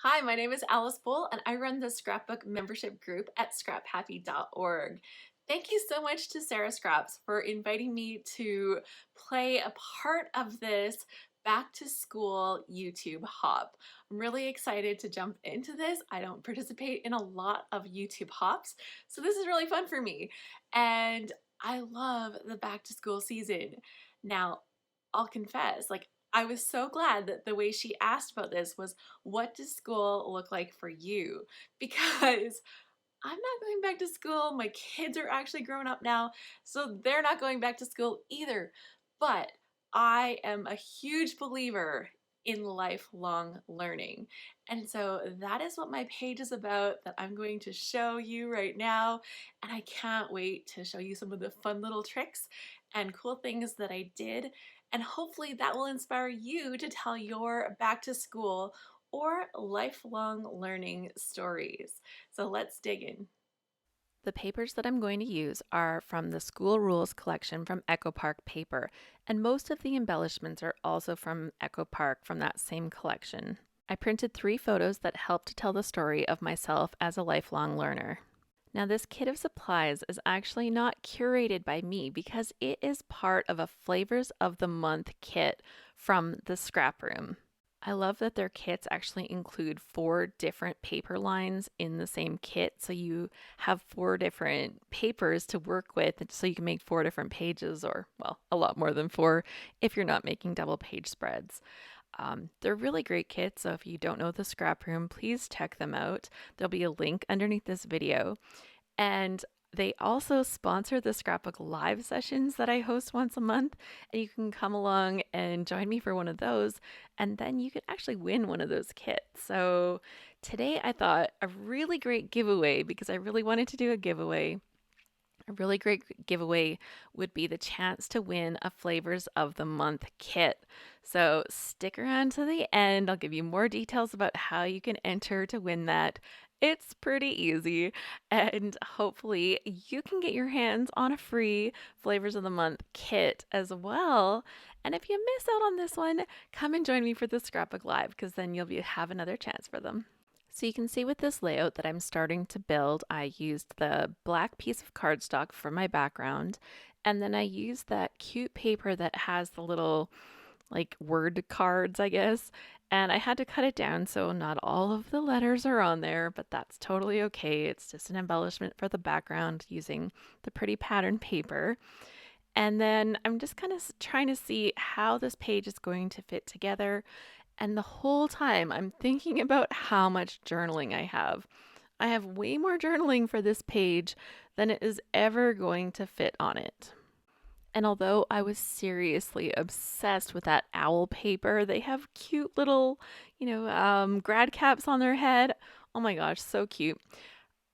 Hi, my name is Alice Bull, and I run the scrapbook membership group at scraphappy.org. Thank you so much to Sarah Scraps for inviting me to play a part of this back to school YouTube hop. I'm really excited to jump into this. I don't participate in a lot of YouTube hops, so this is really fun for me. And I love the back to school season. Now, I'll confess, I was so glad that the way she asked about this was, what does school look like for you? Because I'm not going back to school. My kids are actually grown up now, so they're not going back to school either. But I am a huge believer in lifelong learning. And so that is what my page is about, that I'm going to show you right now. And I can't wait to show you some of the fun little tricks and cool things that I did. And hopefully that will inspire you to tell your back to school or lifelong learning stories. So let's dig in. The papers that I'm going to use are from the School Rules collection from Echo Park Paper, and most of the embellishments are also from Echo Park from that same collection. I printed 3 photos that help to tell the story of myself as a lifelong learner. Now, this kit of supplies is actually not curated by me because it is part of a Flavors of the Month kit from the scrap room. I love that their kits actually include 4 different paper lines in the same kit. So you have 4 different papers to work with, so you can make 4 different pages, or, well, a lot more than 4 if you're not making double page spreads. They're really great kits, so if you don't know the scrap room, please check them out. There'll be a link underneath this video. And they also sponsor the Scrapbook live sessions that I host once a month, and you can come along and join me for one of those, and then you can actually win one of those kits. So today I thought a really great giveaway, because I really wanted to do a giveaway. A really great giveaway would be the chance to win a Flavors of the Month kit. So stick around to the end. I'll give you more details about how you can enter to win that. It's pretty easy, and hopefully you can get your hands on a free Flavors of the Month kit as well. And if you miss out on this one, come and join me for the Scrapbook Live, because then have another chance for them. So you can see with this layout that I'm starting to build, I used the black piece of cardstock for my background, and then I used that cute paper that has the little word cards, I guess, and I had to cut it down so not all of the letters are on there, but that's totally okay. It's just an embellishment for the background using the pretty pattern paper. And then I'm just kind of trying to see how this page is going to fit together. And the whole time I'm thinking about how much journaling I have. I have way more journaling for this page than it is ever going to fit on it. And although I was seriously obsessed with that owl paper, they have cute little, grad caps on their head. Oh my gosh, so cute.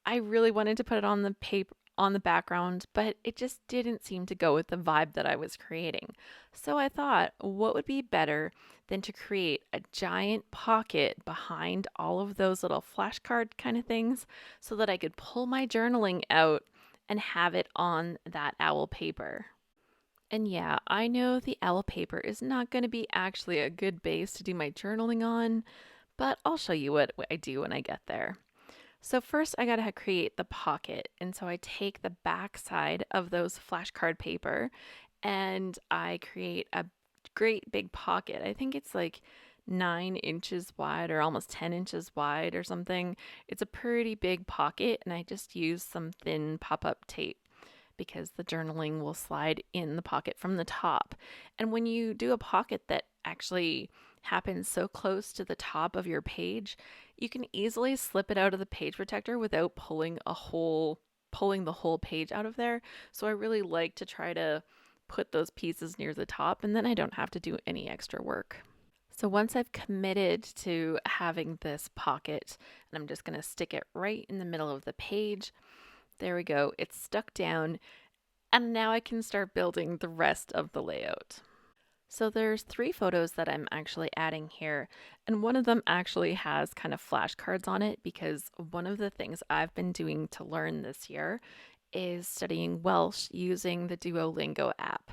I really wanted to put it on the paper on the background, but it just didn't seem to go with the vibe that I was creating. So I thought, what would be better than to create a giant pocket behind all of those little flashcard kind of things so that I could pull my journaling out and have it on that owl paper. And yeah, I know the owl paper is not going to be actually a good base to do my journaling on, but I'll show you what I do when I get there. So first I gotta create the pocket. And so I take the back side of those flashcard paper and I create a great big pocket. I think it's like 9 inches wide or almost 10 inches wide or something. It's a pretty big pocket, and I just use some thin pop-up tape because the journaling will slide in the pocket from the top. And when you do a pocket that actually happens so close to the top of your page, you can easily slip it out of the page protector without pulling the whole page out of there. So I really like to try to put those pieces near the top, and then I don't have to do any extra work. So once I've committed to having this pocket, and I'm just going to stick it right in the middle of the page. There we go. It's stuck down, and now I can start building the rest of the layout. So there's 3 photos that I'm actually adding here, and one of them actually has kind of flashcards on it because one of the things I've been doing to learn this year is studying Welsh using the Duolingo app.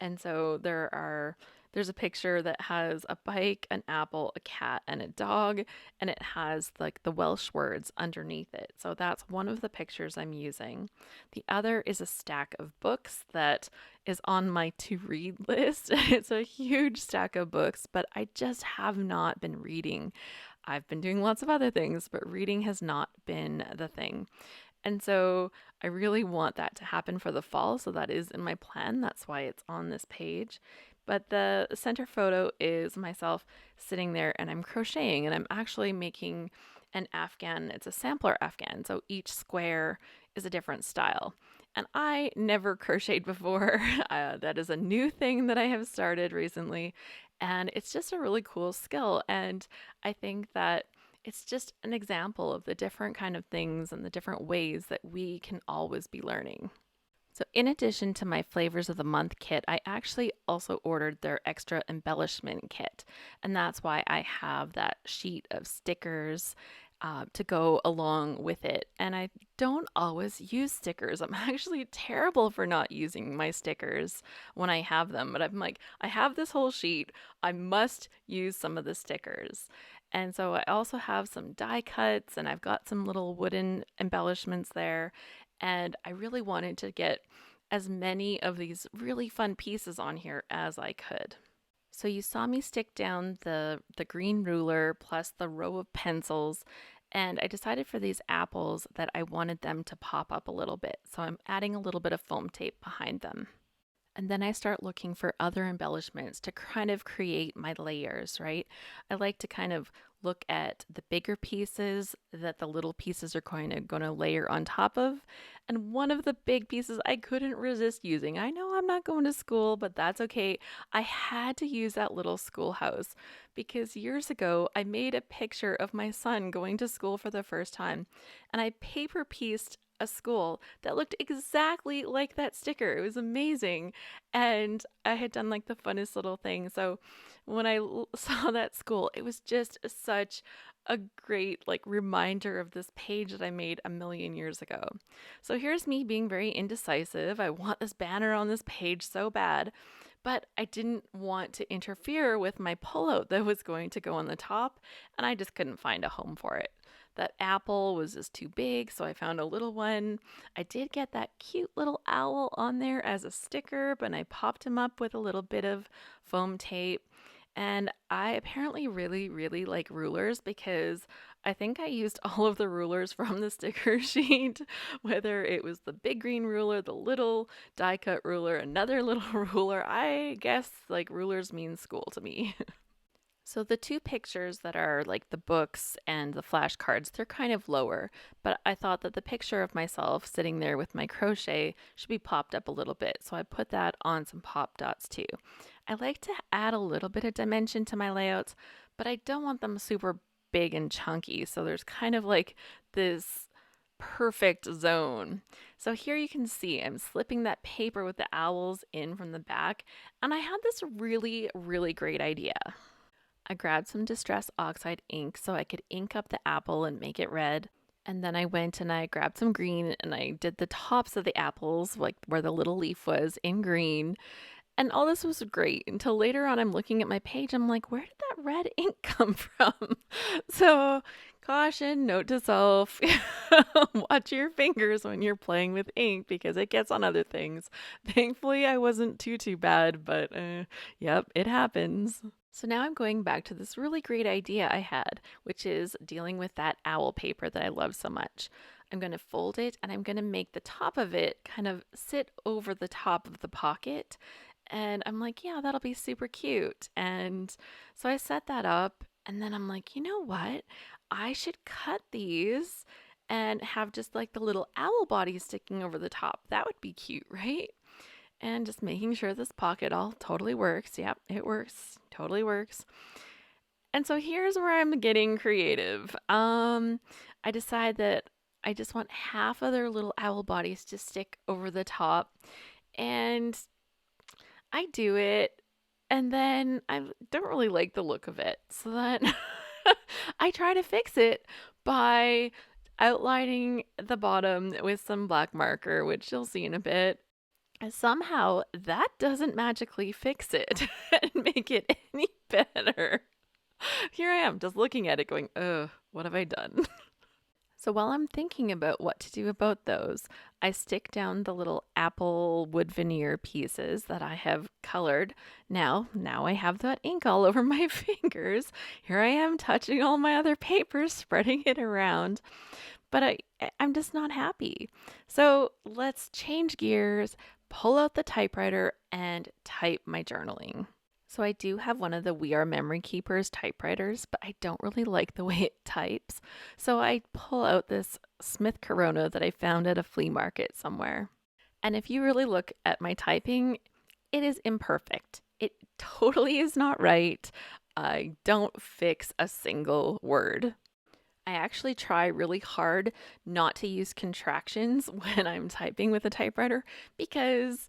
And so there's There's a picture that has a bike, an apple, a cat, and a dog, and it has like the Welsh words underneath it. So that's one of the pictures I'm using. The other is a stack of books that is on my to read list. It's a huge stack of books, but I just have not been reading. I've been doing lots of other things, but reading has not been the thing. And so I really want that to happen for the fall. So that is in my plan. That's why it's on this page. But the center photo is myself sitting there and I'm crocheting and I'm actually making an afghan. It's a sampler afghan. So each square is a different style. And I never crocheted before. That is a new thing that I have started recently. And it's just a really cool skill. And I think that it's just an example of the different kind of things and the different ways that we can always be learning. So in addition to my Flavors of the Month kit, I actually also ordered their extra embellishment kit. And that's why I have that sheet of stickers to go along with it. And I don't always use stickers. I'm actually terrible for not using my stickers when I have them. But I'm like, I have this whole sheet. I must use some of the stickers. And so I also have some die cuts and I've got some little wooden embellishments there. And I really wanted to get as many of these really fun pieces on here as I could. So you saw me stick down the green ruler plus the row of pencils, and I decided for these apples that I wanted them to pop up a little bit. So I'm adding a little bit of foam tape behind them. And then I start looking for other embellishments to kind of create my layers, right? I like to kind of look at the bigger pieces that the little pieces are going to layer on top of. And one of the big pieces I couldn't resist using. I know I'm not going to school, but that's okay. I had to use that little schoolhouse because years ago I made a picture of my son going to school for the first time and I paper pieced a school that looked exactly like that sticker. It was amazing. And I had done like the funnest little thing. So when I saw that school, it was just such a great like reminder of this page that I made a million years ago. So here's me being very indecisive. I want this banner on this page so bad, but I didn't want to interfere with my pullout that was going to go on the top, and I just couldn't find a home for it. That apple was just too big, so I found a little one. I did get that cute little owl on there as a sticker, but I popped him up with a little bit of foam tape. And I apparently really, really like rulers because I think I used all of the rulers from the sticker sheet, whether it was the big green ruler, the little die cut ruler, another little ruler. I guess like rulers mean school to me. So the two pictures that are like the books and the flashcards, they're kind of lower, but I thought that the picture of myself sitting there with my crochet should be popped up a little bit. So I put that on some pop dots too. I like to add a little bit of dimension to my layouts, but I don't want them super big and chunky. So there's kind of like this perfect zone. So here you can see I'm slipping that paper with the owls in from the back, and I had this really, really great idea. I grabbed some Distress Oxide ink so I could ink up the apple and make it red. And then I went and I grabbed some green and I did the tops of the apples, like where the little leaf was, in green. And all this was great until later on I'm looking at my page. I'm like, where did that red ink come from? So, caution, note to self, watch your fingers when you're playing with ink because it gets on other things. Thankfully, I wasn't too bad, but yep, it happens. So now I'm going back to this really great idea I had, which is dealing with that owl paper that I love so much. I'm going to fold it and I'm going to make the top of it kind of sit over the top of the pocket. And I'm like, yeah, that'll be super cute. And so I set that up. And then I'm like, you know what? I should cut these and have just like the little owl body sticking over the top. That would be cute, right? And just making sure this pocket all totally works. Yep, it works. Totally works. And so here's where I'm getting creative. I decide that I just want half of their little owl bodies to stick over the top. And I do it, and then I don't really like the look of it. So then I try to fix it by outlining the bottom with some black marker, which you'll see in a bit. Somehow that doesn't magically fix it and make it any better. Here I am just looking at it going, ugh, what have I done? So while I'm thinking about what to do about those, I stick down the little apple wood veneer pieces that I have colored. Now I have that ink all over my fingers. Here I am touching all my other papers, spreading it around, but I'm just not happy. So let's change gears, pull out the typewriter and type my journaling. So I do have one of the We Are Memory Keepers typewriters, but I don't really like the way it types. So I pull out this Smith Corona that I found at a flea market somewhere. And if you really look at my typing, it is imperfect. It totally is not right. I don't fix a single word. I actually try really hard not to use contractions when I'm typing with a typewriter because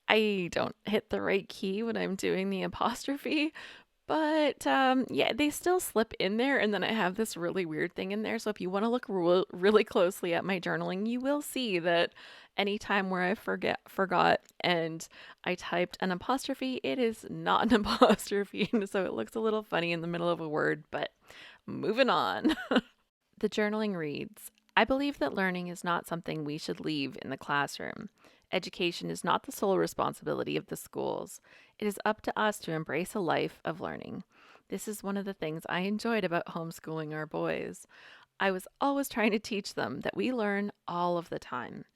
I don't hit the right key when I'm doing the apostrophe. But yeah, they still slip in there, and then I have this really weird thing in there. So if you want to look really closely at my journaling, you will see that anytime where I forgot and I typed an apostrophe, it is not an apostrophe, so it looks a little funny in the middle of a word. But moving on. The journaling reads, I believe that learning is not something we should leave in the classroom. Education is not the sole responsibility of the schools. It is up to us to embrace a life of learning. This is one of the things I enjoyed about homeschooling our boys. I was always trying to teach them that we learn all of the time.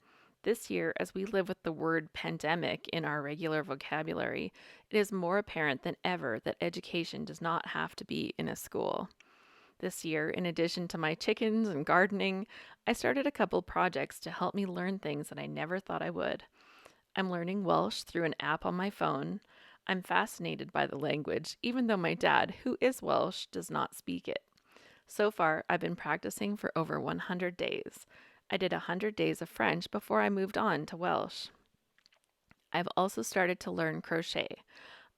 This year, as we live with the word pandemic in our regular vocabulary, it is more apparent than ever that education does not have to be in a school. This year, in addition to my chickens and gardening, I started a couple projects to help me learn things that I never thought I would. I'm learning Welsh through an app on my phone. I'm fascinated by the language, even though my dad, who is Welsh, does not speak it. So far, I've been practicing for over 100 days. I did 100 days of French before I moved on to Welsh. I've also started to learn crochet.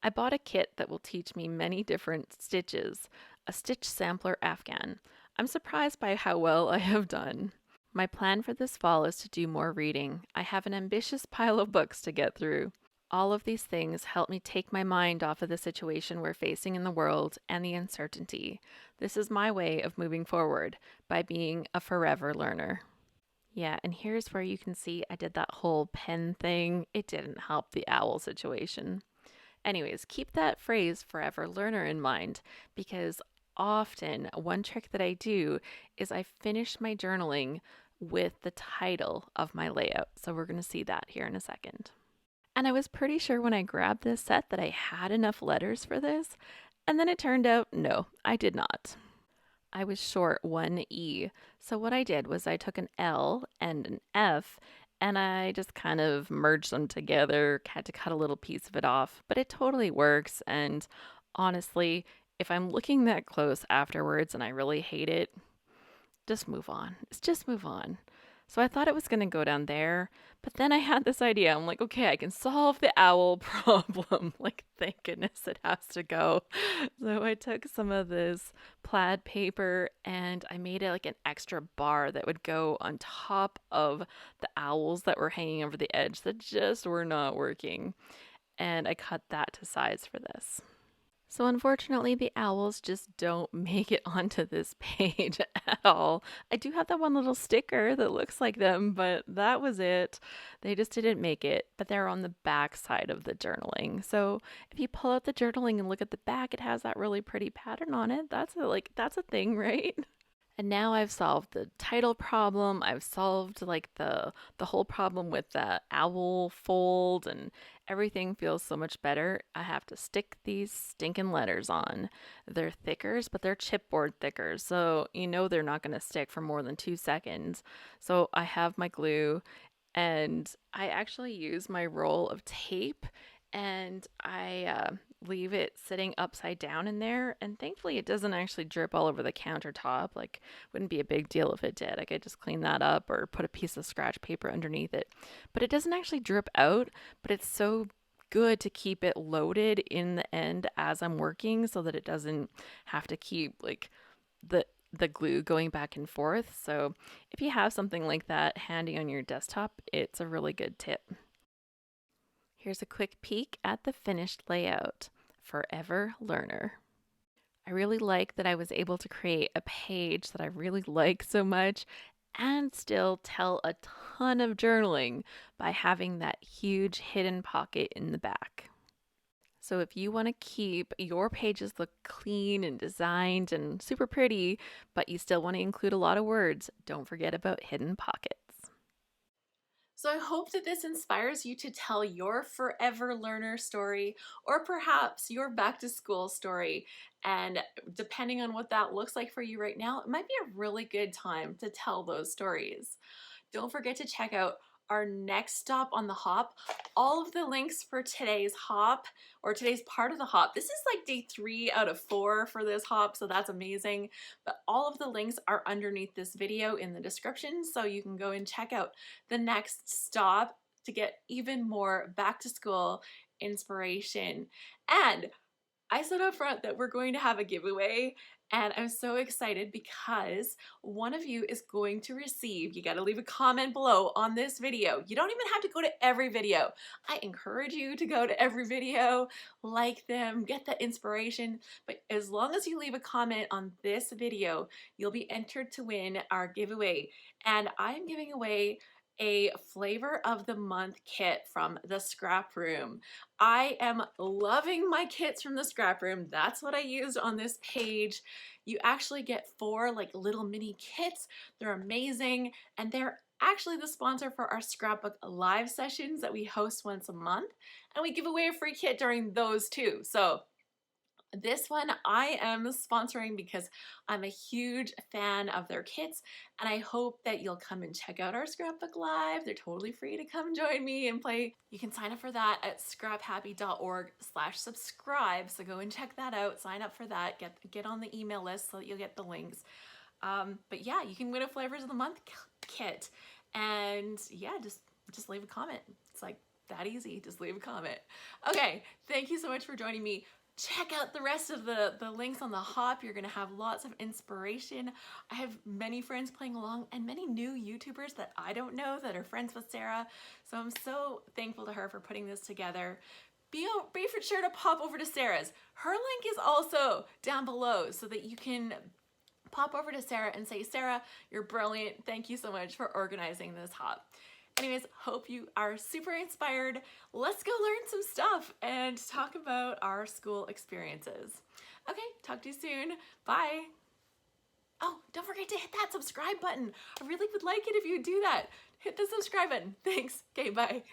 I bought a kit that will teach me many different stitches, a stitch sampler Afghan. I'm surprised by how well I have done. My plan for this fall is to do more reading. I have an ambitious pile of books to get through. All of these things help me take my mind off of the situation we're facing in the world and the uncertainty. This is my way of moving forward by being a forever learner. Yeah, and here's where you can see I did that whole pen thing. It didn't help the owl situation. Anyways, keep that phrase forever learner in mind because often one trick that I do is I finish my journaling with the title of my layout. So we're going to see that here in a second. And I was pretty sure when I grabbed this set that I had enough letters for this, and then it turned out no, I did not. I was short one E. So what I did was I took an L and an F and I just kind of merged them together, had to cut a little piece of it off, but it totally works. And honestly, if I'm looking that close afterwards and I really hate it, just move on. Just move on. So I thought it was going to go down there, but then I had this idea. I'm like, okay, I can solve the owl problem. Like, thank goodness it has to go. So I took some of this plaid paper and I made it like an extra bar that would go on top of the owls that were hanging over the edge that just were not working. And I cut that to size for this. So unfortunately, the owls just don't make it onto this page at all. I do have that one little sticker that looks like them, but that was it. They just didn't make it, but they're on the back side of the journaling. So if you pull out the journaling and look at the back, it has that really pretty pattern on it. That's a thing, right? And now I've solved the title problem. I've solved like the whole problem with the owl fold and everything feels so much better. I have to stick these stinking letters on. They're thickers, but they're chipboard thickers. So you know they're not going to stick for more than 2 seconds. So I have my glue and I actually use my roll of tape and I leave it sitting upside down in there. And thankfully, it doesn't actually drip all over the countertop. Like, wouldn't be a big deal if it did. I could just clean that up or put a piece of scratch paper underneath it. But it doesn't actually drip out, but it's so good to keep it loaded in the end as I'm working so that it doesn't have to keep like the glue going back and forth. So if you have something like that handy on your desktop, it's a really good tip. Here's a quick peek at the finished layout. Forever Learner. I really like that I was able to create a page that I really like so much and still tell a ton of journaling by having that huge hidden pocket in the back. So if you want to keep your pages look clean and designed and super pretty, but you still want to include a lot of words, don't forget about hidden pockets. So I hope that this inspires you to tell your forever learner story, or perhaps your back to school story. And depending on what that looks like for you right now, it might be a really good time to tell those stories. Don't forget to check out our next stop on the hop. All of the links for today's hop, or today's part of the hop. This is like day 3 out of 4 for this hop, so that's amazing. But all of the links are underneath this video in the description, so you can go and check out the next stop to get even more back to school inspiration. And I said up front that we're going to have a giveaway, and I'm so excited because one of you is going to receive, you got to leave a comment below on this video. You don't even have to go to every video. I encourage you to go to every video, like them, get that inspiration, but as long as you leave a comment on this video, you'll be entered to win our giveaway. And I'm giving away a flavor of the month kit from the Scrap Room. I am loving my kits from the Scrap Room. That's what I used on this page. You actually get 4 like little mini kits. They're amazing, and they're actually the sponsor for our scrapbook live sessions that we host once a month, and we give away a free kit during those too. So this one I am sponsoring because I'm a huge fan of their kits, and I hope that you'll come and check out our Scrapbook Live. They're totally free to come join me and play. You can sign up for that at scraphappy.org/subscribe, so go and check that out, sign up for that, get on the email list so that you'll get the links. But yeah, you can win a Flavors of the Month kit, and yeah, just leave a comment. It's like that easy, just leave a comment. Okay, thank you so much for joining me. Check out the rest of the links on the hop. You're gonna have lots of inspiration. I have many friends playing along and many new YouTubers that I don't know that are friends with Sarah. So I'm so thankful to her for putting this together. Be for sure to pop over to Sarah's. Her link is also down below so that you can pop over to Sarah and say, Sarah, you're brilliant. Thank you so much for organizing this hop. Anyways, hope you are super inspired. Let's go learn some stuff and talk about our school experiences. Okay, talk to you soon. Bye. Oh, don't forget to hit that subscribe button. I really would like it if you do that. Hit the subscribe button. Thanks. Okay, bye.